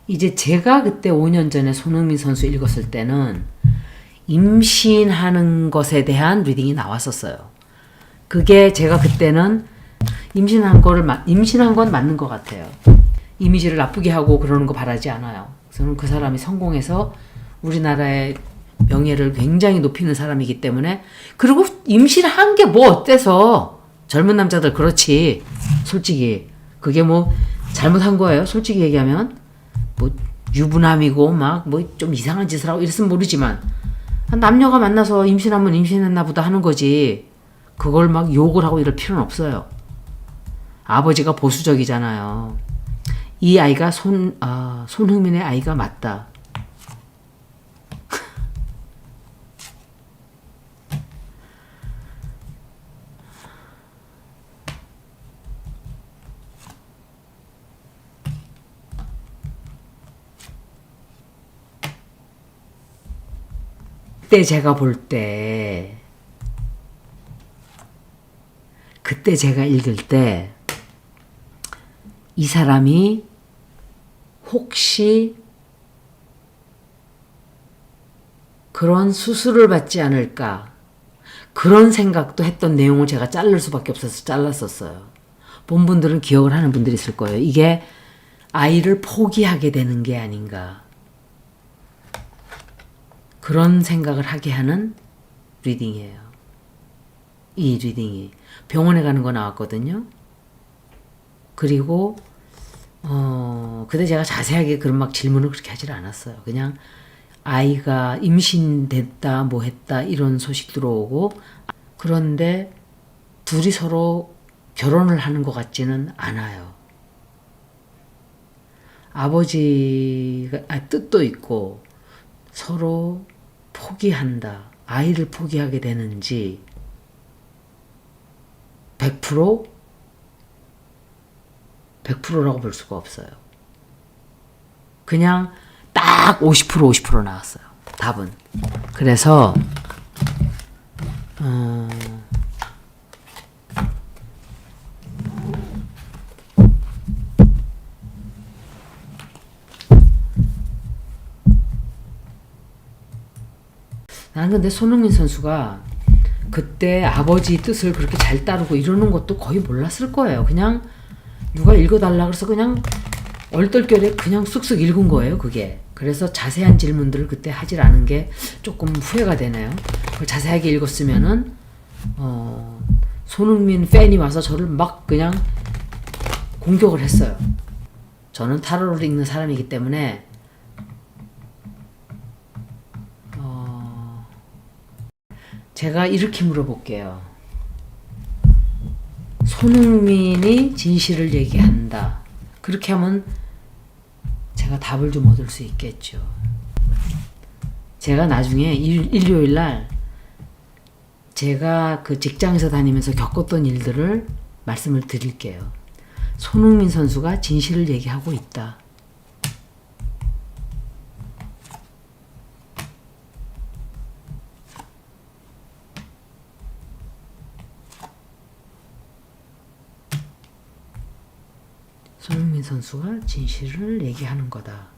이제 제가 그때 5년 전에 손흥민 선수 읽었을 때는 임신하는 것에 대한 리딩이 나왔었어요. 그게 제가 그때는 임신한 건 맞는 것 같아요. 이미지를 나쁘게 하고 그러는 거 바라지 않아요. 저는 그 사람이 성공해서 우리나라의 명예를 굉장히 높이는 사람이기 때문에, 그리고 임신한 게 뭐 어때서, 젊은 남자들 그렇지. 솔직히 그게 뭐 잘못한 거예요. 솔직히 얘기하면 뭐 유부남이고 막 뭐 좀 이상한 짓을 하고 이랬으면 모르지만, 남녀가 만나서 임신하면 임신했나 보다 하는 거지, 그걸 막 욕을 하고 이럴 필요는 없어요. 아버지가 보수적이잖아요. 이 아이가 손흥민의 아이가 맞다. 그때 제가 볼 때, 그때 제가 읽을 때, 이 사람이 혹시 그런 수술을 받지 않을까, 그런 생각도 했던 내용을 제가 자를 수밖에 없어서 잘랐었어요. 본 분들은 기억을 하는 분들이 있을 거예요. 이게 아이를 포기하게 되는 게 아닌가, 그런 생각을 하게 하는 리딩이에요. 이 리딩이 병원에 가는 거 나왔거든요. 그리고 그때 제가 자세하게 그런 막 질문을 그렇게 하질 않았어요. 그냥 아이가 임신됐다 뭐 했다 이런 소식 들어오고, 그런데 둘이 서로 결혼을 하는 것 같지는 않아요. 아버지가 뜻도 있고 서로 포기한다, 아이를 포기하게 되는지 100%라고 볼 수가 없어요. 그냥 딱 50% 나왔어요, 답은. 그래서 나는 근데 손흥민 선수가 그때 아버지 뜻을 그렇게 잘 따르고 이러는 것도 거의 몰랐을 거예요. 그냥 누가 읽어달라 그래서 그냥 얼떨결에 그냥 쑥쑥 읽은 거예요, 그게. 그래서 자세한 질문들을 그때 하질 않은 게 조금 후회가 되네요. 그걸 자세하게 읽었으면은 손흥민 팬이 와서 저를 막 그냥 공격을 했어요. 저는 타로를 읽는 사람이기 때문에 제가 이렇게 물어볼게요. 손흥민이 진실을 얘기한다. 그렇게 하면 제가 답을 좀 얻을 수 있겠죠. 제가 나중에 일요일 날 제가 그 직장에서 다니면서 겪었던 일들을 말씀을 드릴게요. 손흥민 선수가 진실을 얘기하고 있다. 손흥민 선수가 진실을 얘기하는 거다.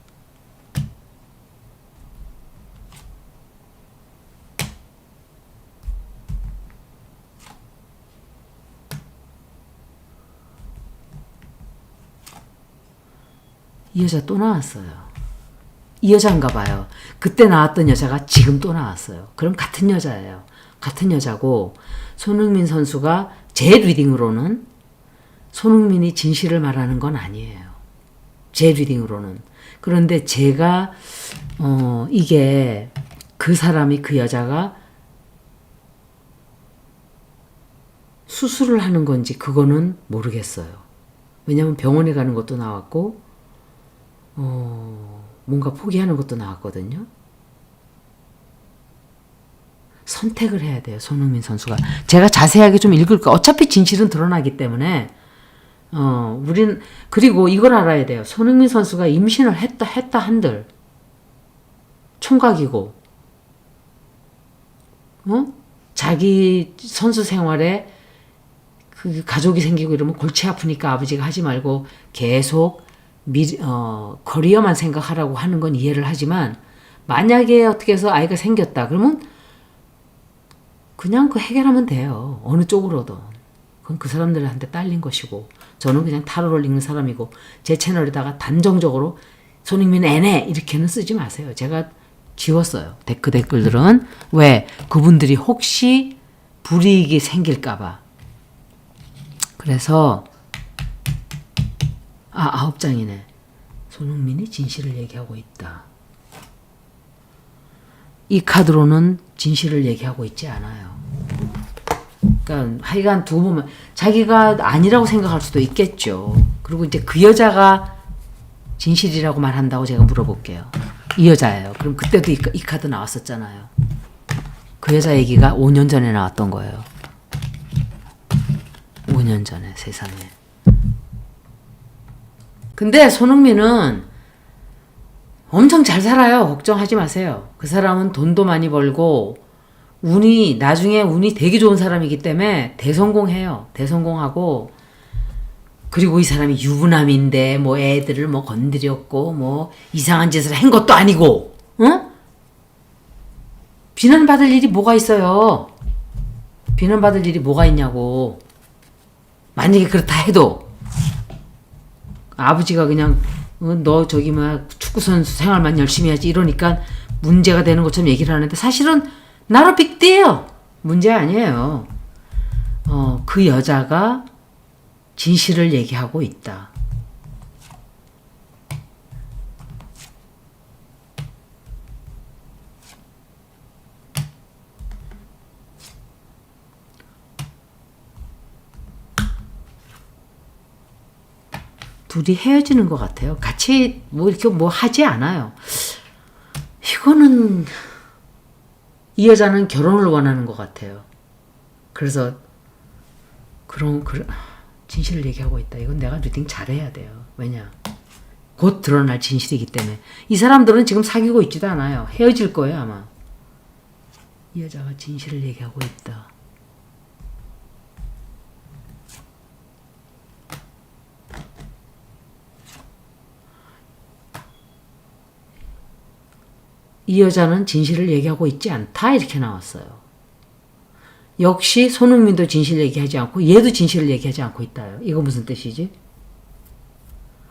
이 여자 또 나왔어요. 이 여자인가 봐요. 그때 나왔던 여자가 지금 또 나왔어요. 그럼 같은 여자예요. 같은 여자고, 손흥민 선수가 제 리딩으로는 손흥민이 진실을 말하는 건 아니에요. 제 리딩으로는. 그런데 제가 이게 그 사람이, 그 여자가 수술을 하는 건지 그거는 모르겠어요. 왜냐면 병원에 가는 것도 나왔고 뭔가 포기하는 것도 나왔거든요. 선택을 해야 돼요, 손흥민 선수가. 제가 자세하게 좀 읽을 거예요. 어차피 진실은 드러나기 때문에. 우린, 그리고 이걸 알아야 돼요. 손흥민 선수가 임신을 했다 한들 총각이고, 자기 선수 생활에 그 가족이 생기고 이러면 골치 아프니까 아버지가 하지 말고 계속 커리어만 생각하라고 하는 건 이해를 하지만 만약에 어떻게 해서 아이가 생겼다 그러면 그냥 그 해결하면 돼요. 어느 쪽으로든. 그건 그 사람들한테 딸린 것이고 저는 그냥 타로를 읽는 사람이고 제 채널에다가 단정적으로 손흥민 애네 이렇게는 쓰지 마세요. 제가 지웠어요. 그 댓글들은. 왜? 그분들이 혹시 불이익이 생길까봐. 그래서 9장이네. 손흥민이 진실을 얘기하고 있다. 이 카드로는 진실을 얘기하고 있지 않아요. 그러니까 하여간 두고 보면 자기가 아니라고 생각할 수도 있겠죠. 그리고 이제 그 여자가 진실이라고 말한다고 제가 물어볼게요. 이 여자예요. 그럼 그때도 이 카드 나왔었잖아요. 그 여자 얘기가 5년 전에 나왔던 거예요. 5년 전에 세상에. 근데 손흥민은 엄청 잘 살아요. 걱정하지 마세요. 그 사람은 돈도 많이 벌고 나중에 운이 되게 좋은 사람이기 때문에 대성공해요. 대성공하고 그리고 이 사람이 유부남인데 뭐 애들을 뭐 건드렸고 뭐 이상한 짓을 한 것도 아니고 응? 비난받을 일이 뭐가 있어요. 비난받을 일이 뭐가 있냐고. 만약에 그렇다 해도 아버지가 그냥 너 저기 막 축구선수 생활만 열심히 하지 이러니까 문제가 되는 것처럼 얘기를 하는데 사실은 나로 빅데요. 문제 아니에요. 그 여자가 진실을 얘기하고 있다. 둘이 헤어지는 것 같아요. 같이 뭐 이렇게 뭐 하지 않아요. 이거는 이 여자는 결혼을 원하는 것 같아요. 그래서 진실을 얘기하고 있다. 이건 내가 리딩 잘해야 돼요. 왜냐? 곧 드러날 진실이기 때문에. 이 사람들은 지금 사귀고 있지도 않아요. 헤어질 거예요 아마. 이 여자가 진실을 얘기하고 있다. 이 여자는 진실을 얘기하고 있지 않다 이렇게 나왔어요. 역시 손흥민도 진실 얘기하지 않고 얘도 진실을 얘기하지 않고 있다요. 이거 무슨 뜻이지?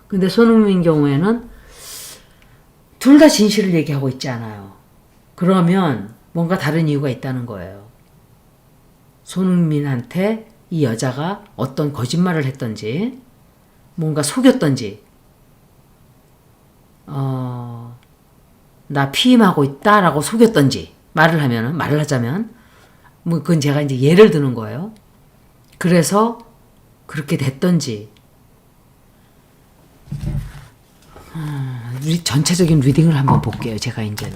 근데 손흥민 경우에는 둘 다 진실을 얘기하고 있지 않아요. 그러면 뭔가 다른 이유가 있다는 거예요. 손흥민한테 이 여자가 어떤 거짓말을 했던지 뭔가 속였던지 나 피임하고 있다라고 속였던지 말을 하자면 뭐 그건 제가 이제 예를 드는 거예요. 그래서 그렇게 됐던지 전체적인 리딩을 한번 볼게요. 제가 이제는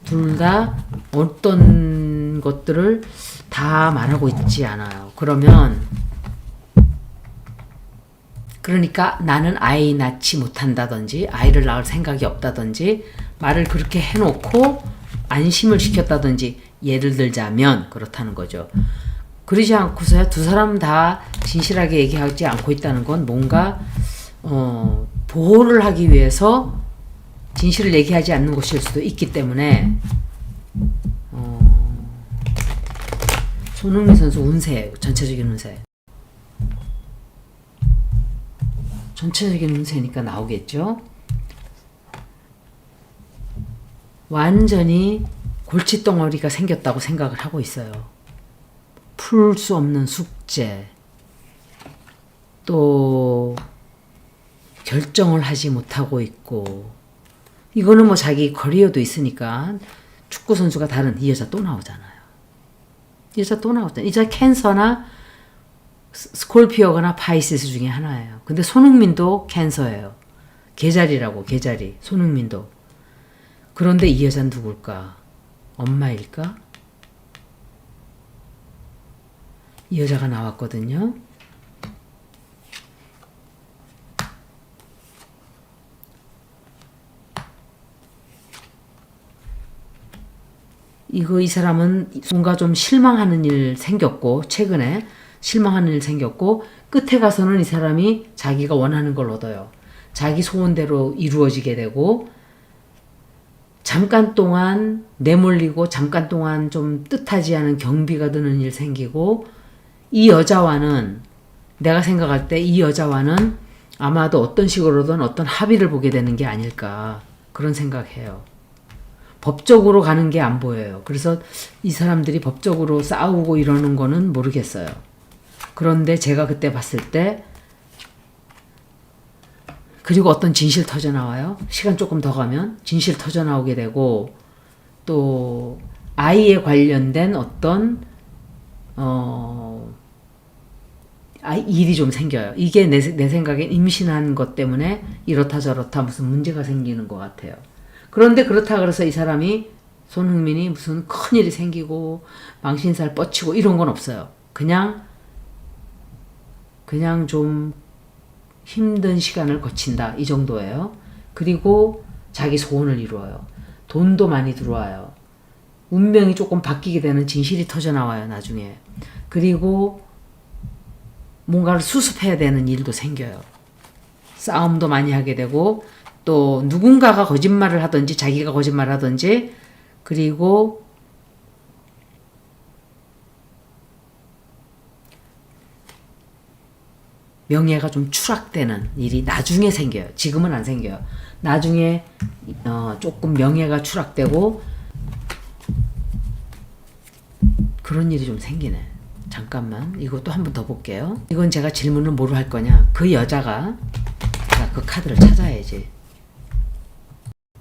둘 다 어떤 것들을 다 말하고 있지 않아요. 그러니까 나는 아이 낳지 못한다든지 아이를 낳을 생각이 없다든지 말을 그렇게 해놓고 안심을 시켰다든지 예를 들자면 그렇다는 거죠. 그러지 않고서야 두 사람 다 진실하게 얘기하지 않고 있다는 건 뭔가 보호를 하기 위해서 진실을 얘기하지 않는 것일 수도 있기 때문에 손흥민 선수 운세, 전체적인 운세. 전체적인 운세니까 나오겠죠. 완전히 골칫덩어리가 생겼다고 생각을 하고 있어요. 풀 수 없는 숙제, 또 결정을 하지 못하고 있고, 이거는 뭐 자기 커리어도 있으니까 축구 선수가 다른 이 여자 또 나오잖아요. 이 여자 캔서나 스콜피오거나 파이시스 중에 하나예요. 근데 손흥민도 캔서예요. 계자리라고, 계자리. 손흥민도. 그런데 이 여자는 누굴까? 엄마일까? 이 여자가 나왔거든요. 이 사람은 뭔가 좀 실망하는 일 생겼고, 최근에 실망하는 일 생겼고, 끝에 가서는 이 사람이 자기가 원하는 걸 얻어요. 자기 소원대로 이루어지게 되고 잠깐 동안 내몰리고 잠깐 동안 좀 뜻하지 않은 경비가 드는 일 생기고 이 여자와는 내가 생각할 때 이 여자와는 아마도 어떤 식으로든 어떤 합의를 보게 되는 게 아닐까 그런 생각해요. 법적으로 가는 게 안 보여요. 그래서 이 사람들이 법적으로 싸우고 이러는 거는 모르겠어요. 그런데 제가 그때 봤을 때 그리고 어떤 진실 터져 나와요. 시간 조금 더 가면 진실 터져 나오게 되고 또 아이에 관련된 어떤 일이 좀 생겨요. 이게 내 생각엔 임신한 것 때문에 이렇다 저렇다 무슨 문제가 생기는 것 같아요. 그런데 그렇다 그래서 이 사람이 손흥민이 무슨 큰일이 생기고 망신살 뻗치고 이런 건 없어요. 그냥 좀 힘든 시간을 거친다 이 정도예요. 그리고 자기 소원을 이루어요. 돈도 많이 들어와요. 운명이 조금 바뀌게 되는 진실이 터져 나와요 나중에. 그리고 뭔가를 수습해야 되는 일도 생겨요. 싸움도 많이 하게 되고 또 누군가가 거짓말을 하든지 자기가 거짓말을 하든지 그리고 명예가 좀 추락되는 일이 나중에 생겨요. 지금은 안 생겨요. 나중에 조금 명예가 추락되고 그런 일이 좀 생기네. 잠깐만 이것도 한 번 더 볼게요. 이건 제가 질문을 뭐로 할 거냐. 그 여자가 제가 그 카드를 찾아야지.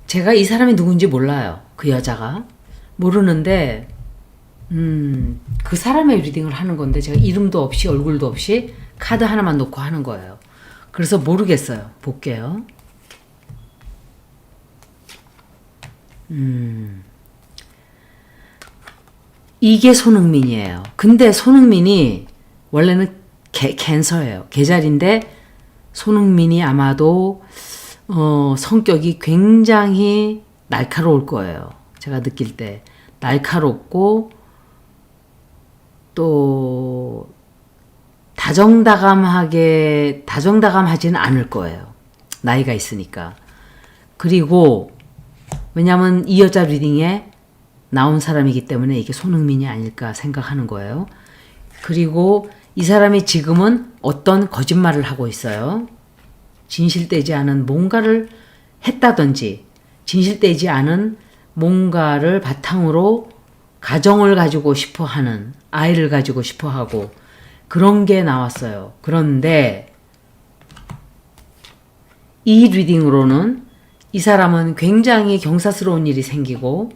제가 이 사람이 누군지 몰라요. 그 여자가 모르는데 그 사람의 리딩을 하는 건데 제가 이름도 없이 얼굴도 없이 카드 하나만 놓고 하는 거예요. 그래서 모르겠어요. 볼게요. 이게 손흥민이에요. 근데 손흥민이 원래는 캔서예요. 계절인데 손흥민이 아마도 성격이 굉장히 날카로울 거예요. 제가 느낄 때 날카롭고 또 다정다감하지는 않을 거예요. 나이가 있으니까. 그리고 왜냐하면 이 여자 리딩에 나온 사람이기 때문에 이게 손흥민이 아닐까 생각하는 거예요. 그리고 이 사람이 지금은 어떤 거짓말을 하고 있어요. 진실되지 않은 뭔가를 했다든지 진실되지 않은 뭔가를 바탕으로 가정을 가지고 싶어 하는 아이를 가지고 싶어 하고 그런 게 나왔어요. 그런데 이 리딩으로는 이 사람은 굉장히 경사스러운 일이 생기고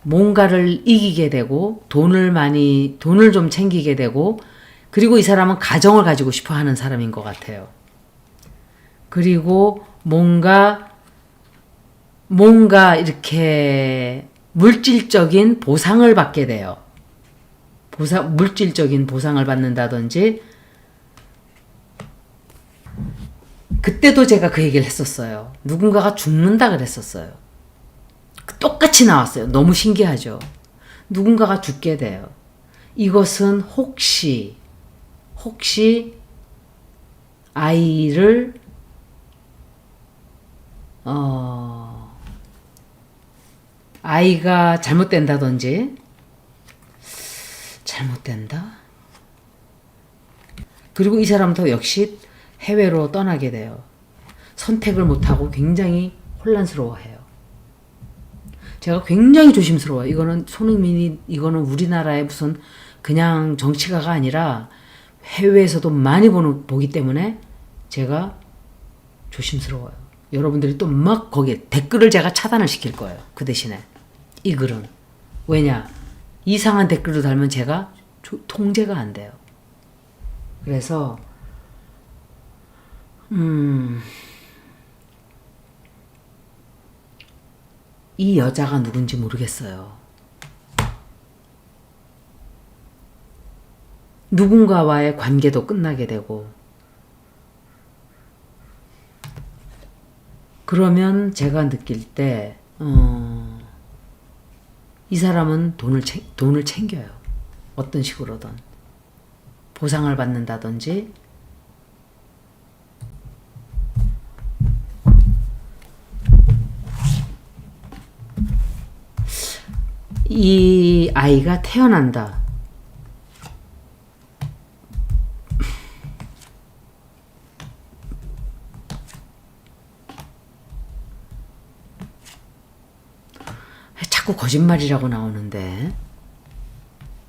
뭔가를 이기게 되고 돈을 좀 챙기게 되고 그리고 이 사람은 가정을 가지고 싶어 하는 사람인 것 같아요. 그리고 뭔가 이렇게 물질적인 보상을 받게 돼요. 물질적인 보상을 받는다든지 그때도 제가 그 얘기를 했었어요. 누군가가 죽는다 그랬었어요. 똑같이 나왔어요. 너무 신기하죠. 누군가가 죽게 돼요. 이것은 혹시 아이를 아이가 잘못된다. 그리고 이 사람도 역시 해외로 떠나게 돼요. 선택을 못하고 굉장히 혼란스러워해요. 제가 굉장히 조심스러워요. 이거는 이거는 우리나라의 무슨 그냥 정치가가 아니라 해외에서도 많이 보기 때문에 제가 조심스러워요. 여러분들이 또 막 거기에 댓글을 제가 차단을 시킬 거예요. 그 대신에 이 글은 왜냐 이상한 댓글을 달면 제가 통제가 안 돼요. 그래서 이 여자가 누군지 모르겠어요. 누군가와의 관계도 끝나게 되고 그러면 제가 느낄 때 이 사람은 돈을 챙겨요. 어떤 식으로든 보상을 받는다든지 이 아이가 태어난다. 자꾸 거짓말이라고 나오는데,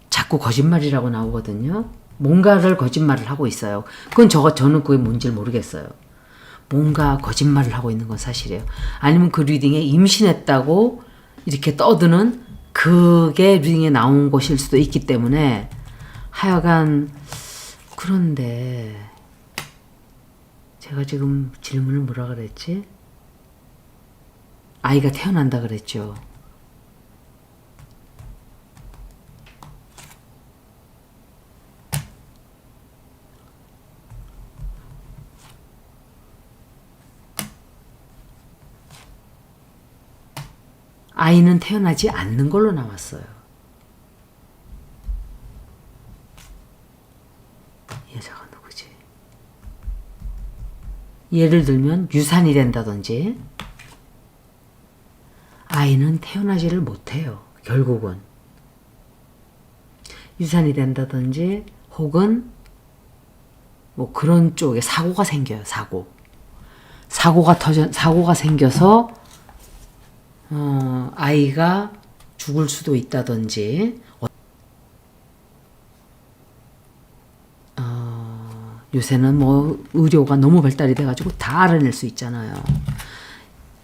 자꾸 거짓말이라고 나오거든요. 뭔가를 거짓말을 하고 있어요. 그건 저는 그게 뭔지를 모르겠어요. 뭔가 거짓말을 하고 있는 건 사실이에요. 아니면 그 리딩에 임신했다고 이렇게 떠드는 그게 리딩에 나온 것일 수도 있기 때문에 하여간 그런데 제가 지금 질문을 뭐라 그랬지? 아이가 태어난다 그랬죠. 아이는 태어나지 않는 걸로 나왔어요. 여자가 누구지? 예를 들면 유산이 된다든지 아이는 태어나지를 못해요. 결국은. 유산이 된다든지 혹은 뭐 그런 쪽에 사고가 생겨요. 사고가 생겨서 아이가 죽을 수도 있다든지 요새는 뭐 의료가 너무 발달이 돼가지고 다 알아낼 수 있잖아요.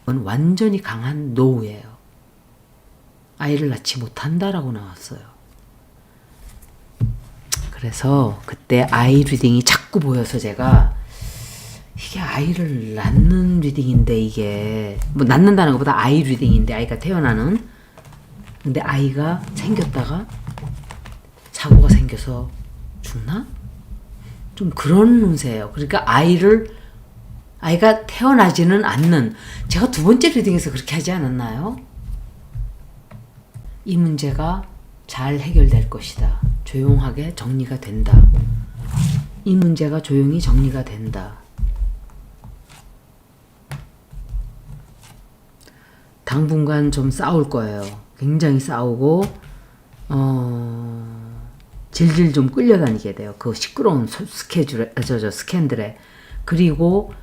이건 완전히 강한 노후예요. 아이를 낳지 못한다라고 나왔어요. 그래서 그때 아이 리딩이 자꾸 보여서 제가 이게 아이를 낳는 리딩인데 이게 뭐 낳는다는 것보다 아이 리딩인데 아이가 태어나는 근데 아이가 생겼다가 사고가 생겨서 죽나? 좀 그런 운세예요. 그러니까 아이가 태어나지는 않는 제가 두 번째 리딩에서 그렇게 하지 않았나요? 이 문제가 잘 해결될 것이다. 조용하게 정리가 된다. 이 문제가 조용히 정리가 된다. 당분간 좀 싸울 거예요. 굉장히 싸우고 질질 좀 끌려다니게 돼요. 그 시끄러운 스캔들에. 그리고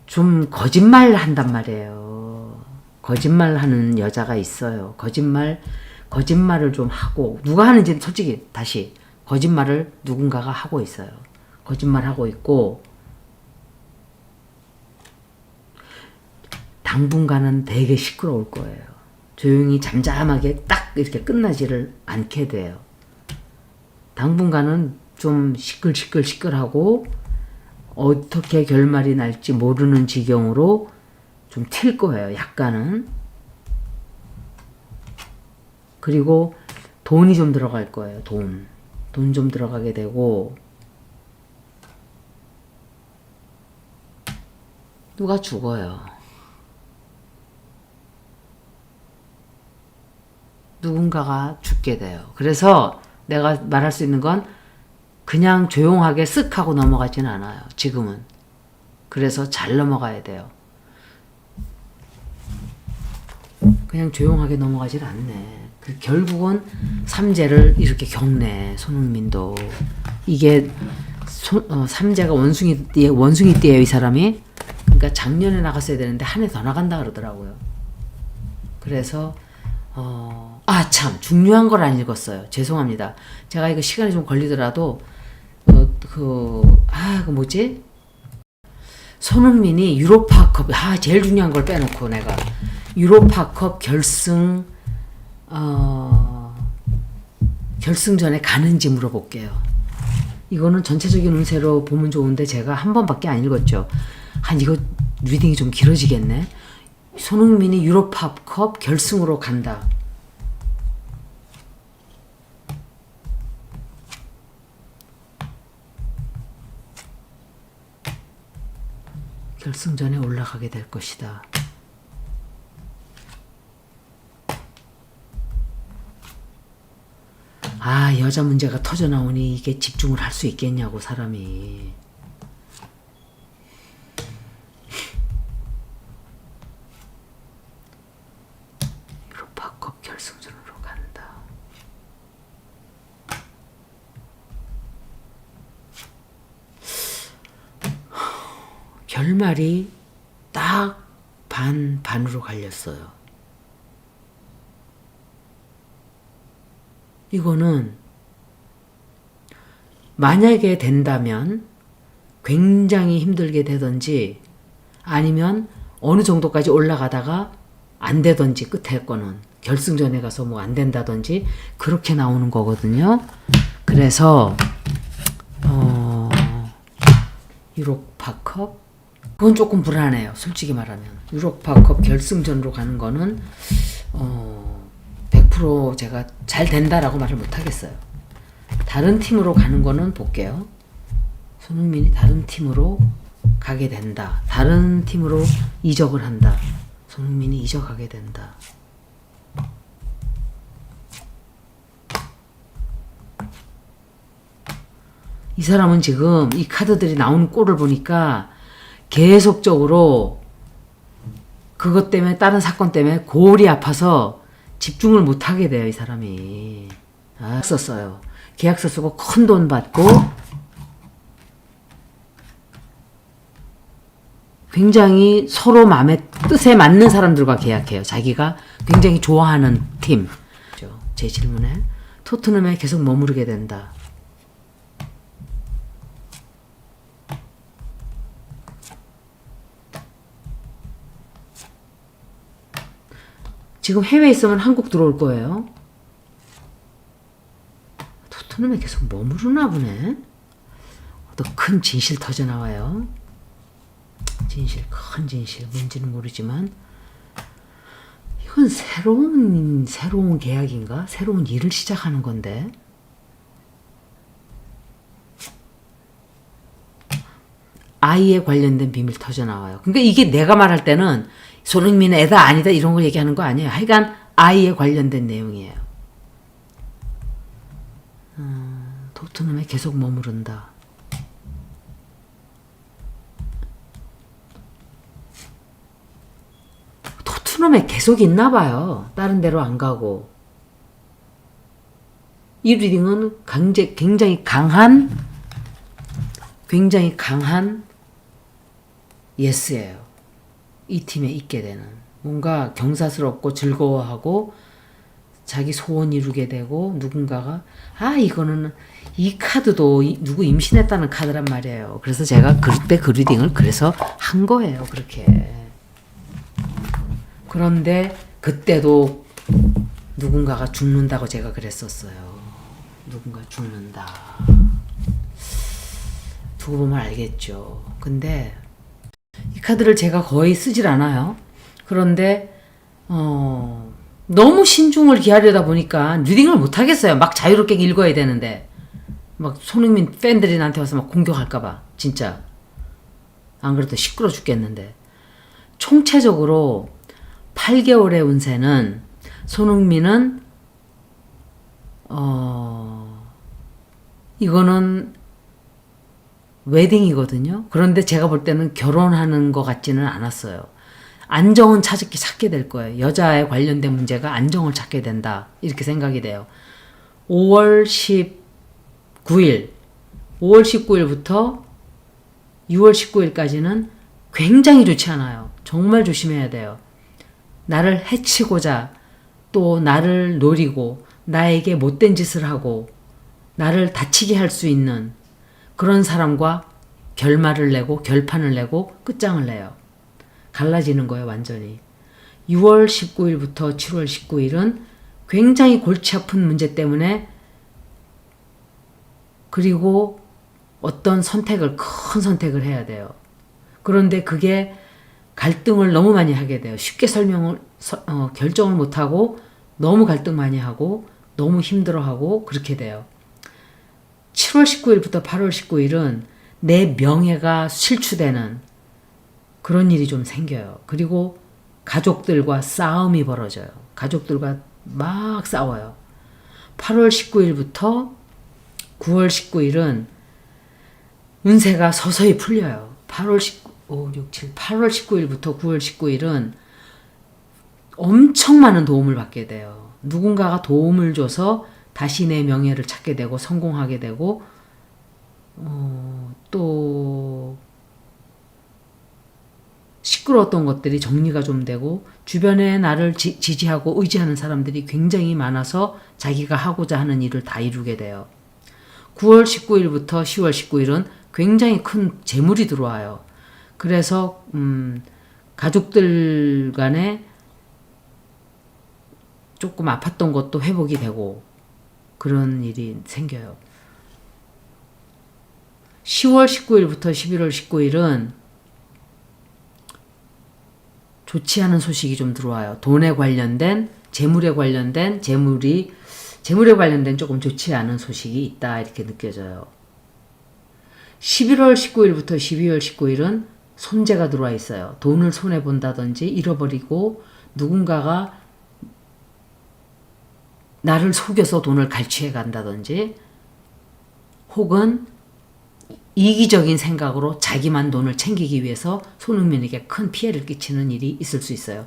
좀 거짓말 한단 말이에요. 거짓말하는 여자가 있어요. 거짓말을 좀 하고 누가 하는지는 솔직히 다시 거짓말을 누군가가 하고 있어요. 거짓말하고 있고 당분간은 되게 시끄러울 거예요. 조용히 잠잠하게 딱 이렇게 끝나지를 않게 돼요. 당분간은 좀 시끌시끌하고 어떻게 결말이 날지 모르는 지경으로 좀 튈 거예요. 약간은. 그리고 돈이 좀 들어갈 거예요. 돈 좀 들어가게 되고 누가 죽어요. 누군가가 죽게 돼요. 그래서 내가 말할 수 있는 건 그냥 조용하게 쓱 하고 넘어가진 않아요. 지금은. 그래서 잘 넘어가야 돼요. 그냥 조용하게 넘어가질 않네. 결국은 삼재를 이렇게 겪네. 손흥민도. 이게 삼재가 원숭이띠예요. 이 사람이. 그러니까 작년에 나갔어야 되는데 한 해 더 나간다 그러더라고요. 그래서 참 중요한 걸 안 읽었어요. 죄송합니다. 제가 이거 시간이 좀 걸리더라도 그 뭐지? 손흥민이 유로파컵 제일 중요한 걸 빼놓고 내가 유로파컵 결승전에 가는지 물어볼게요. 이거는 전체적인 운세로 보면 좋은데 제가 한 번밖에 안 읽었죠. 이거 리딩이 좀 길어지겠네. 손흥민이 유로파컵 결승으로 간다. 결승전에 올라가게 될 것이다. 여자 문제가 터져 나오니 이게 집중을 할 수 있겠냐고 사람이. 유로파컵 결승전으로 간다. 결말이 딱 반으로 갈렸어요. 이거는 만약에 된다면 굉장히 힘들게 되든지 아니면 어느 정도까지 올라가다가 안 되든지 끝에 거는 결승전에 가서 뭐 안 된다든지 그렇게 나오는 거거든요. 그래서 유로파컵 그건 조금 불안해요. 솔직히 말하면 유로파컵 결승전으로 가는 거는 100% 제가 잘 된다라고 말을 못 하겠어요. 다른 팀으로 가는 거는 볼게요. 손흥민이 다른 팀으로 가게 된다. 다른 팀으로 이적을 한다. 손흥민이 이적하게 된다. 이 사람은 지금 이 카드들이 나오는 꼴을 보니까 계속적으로 그것 때문에 다른 사건 때문에 골이 아파서 집중을 못하게 돼요. 이 사람이. 썼어요. 계약서 쓰고 큰 돈 받고 굉장히 서로 마음에 뜻에 맞는 사람들과 계약해요. 자기가 굉장히 좋아하는 팀. 제 질문에 토트넘에 계속 머무르게 된다. 지금 해외에 있으면 한국 들어올 거예요. 토트넘에 계속 머무르나 보네. 또 큰 진실 터져 나와요. 진실, 큰 진실, 뭔지는 모르지만 이건 새로운 계약인가? 새로운 일을 시작하는 건데. 아이에 관련된 비밀 터져 나와요. 그러니까 이게 내가 말할 때는 손흥민 애다 아니다 이런 걸 얘기하는 거 아니에요. 하여간 아이에 관련된 내용이에요. 토트넘에 계속 머무른다. 토트넘에 계속 있나 봐요. 다른 데로 안 가고. 이 리딩은 굉장히 강한 예스예요. 이 팀에 있게 되는. 뭔가 경사스럽고 즐거워하고 자기 소원 이루게 되고 누군가가 이거는 이 카드도 누구 임신했다는 카드란 말이에요. 그래서 제가 그때 그 리딩을 그래서 한 거예요. 그렇게. 그런데 그때도 누군가가 죽는다고 제가 그랬었어요. 누군가 죽는다. 두고 보면 알겠죠. 근데 이 카드를 제가 거의 쓰질 않아요. 그런데 너무 신중을 기하려다 보니까 리딩을 못 하겠어요. 막 자유롭게 읽어야 되는데 막 손흥민 팬들이 나한테 와서 막 공격할까봐 진짜 안 그래도 시끄러 죽겠는데 총체적으로 8개월의 운세는 손흥민은 이거는 웨딩이거든요. 그런데 제가 볼 때는 결혼하는 것 같지는 않았어요. 안정은 찾게 될 거예요. 여자에 관련된 문제가 안정을 찾게 된다. 이렇게 생각이 돼요. 5월 19일부터 6월 19일까지는 굉장히 좋지 않아요. 정말 조심해야 돼요. 나를 해치고자 또 나를 노리고 나에게 못된 짓을 하고 나를 다치게 할 수 있는 그런 사람과 결말을 내고 결판을 내고 끝장을 내요. 갈라지는 거예요. 완전히. 6월 19일부터 7월 19일은 굉장히 골치 아픈 문제 때문에 그리고 어떤 큰 선택을 해야 돼요. 그런데 그게 갈등을 너무 많이 하게 돼요. 쉽게 결정을 못하고 너무 갈등 많이 하고 너무 힘들어하고 그렇게 돼요. 7월 19일부터 8월 19일은 내 명예가 실추되는 그런 일이 좀 생겨요. 그리고 가족들과 싸움이 벌어져요. 가족들과 막 싸워요. 8월 19일부터 9월 19일은 운세가 서서히 풀려요. 8월 19일부터 9월 19일은 엄청 많은 도움을 받게 돼요. 누군가가 도움을 줘서 다시 내 명예를 찾게 되고 성공하게 되고 또 시끄러웠던 것들이 정리가 좀 되고 주변에 나를 지지하고 의지하는 사람들이 굉장히 많아서 자기가 하고자 하는 일을 다 이루게 돼요. 9월 19일부터 10월 19일은 굉장히 큰 재물이 들어와요. 그래서 가족들 간에 조금 아팠던 것도 회복이 되고 그런 일이 생겨요. 10월 19일부터 11월 19일은 좋지 않은 소식이 좀 들어와요. 돈에 관련된, 재물에 관련된, 재물에 관련된 조금 좋지 않은 소식이 있다 이렇게 느껴져요. 11월 19일부터 12월 19일은 손재가 들어와 있어요. 돈을 손해본다든지 잃어버리고 누군가가 나를 속여서 돈을 갈취해 간다든지 혹은 이기적인 생각으로 자기만 돈을 챙기기 위해서 손흥민에게 큰 피해를 끼치는 일이 있을 수 있어요.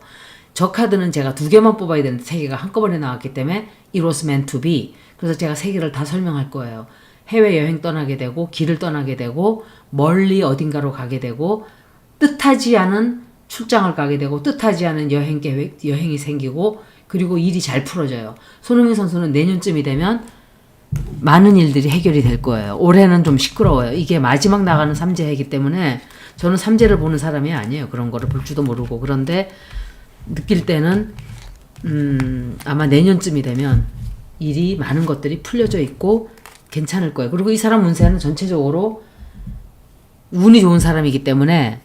저 카드는 제가 2개만 뽑아야 되는데 3개가 한꺼번에 나왔기 때문에 It was meant to be. 그래서 제가 3개를 다 설명할 거예요. 해외여행 떠나게 되고 길을 떠나게 되고 멀리 어딘가로 가게 되고 뜻하지 않은 출장을 가게 되고 뜻하지 않은 여행이 생기고 그리고 일이 잘 풀어져요. 손흥민 선수는 내년쯤이 되면 많은 일들이 해결이 될 거예요. 올해는 좀 시끄러워요. 이게 마지막 나가는 삼재이기 때문에 저는 삼재를 보는 사람이 아니에요. 그런 거를 볼 줄도 모르고. 그런데 느낄 때는 아마 내년쯤이 되면 일이 많은 것들이 풀려져 있고 괜찮을 거예요. 그리고 이 사람 운세는 전체적으로 운이 좋은 사람이기 때문에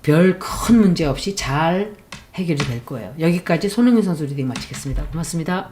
별 큰 문제 없이 잘 해결이 될 거예요. 여기까지 손흥민 선수 리딩 마치겠습니다. 고맙습니다.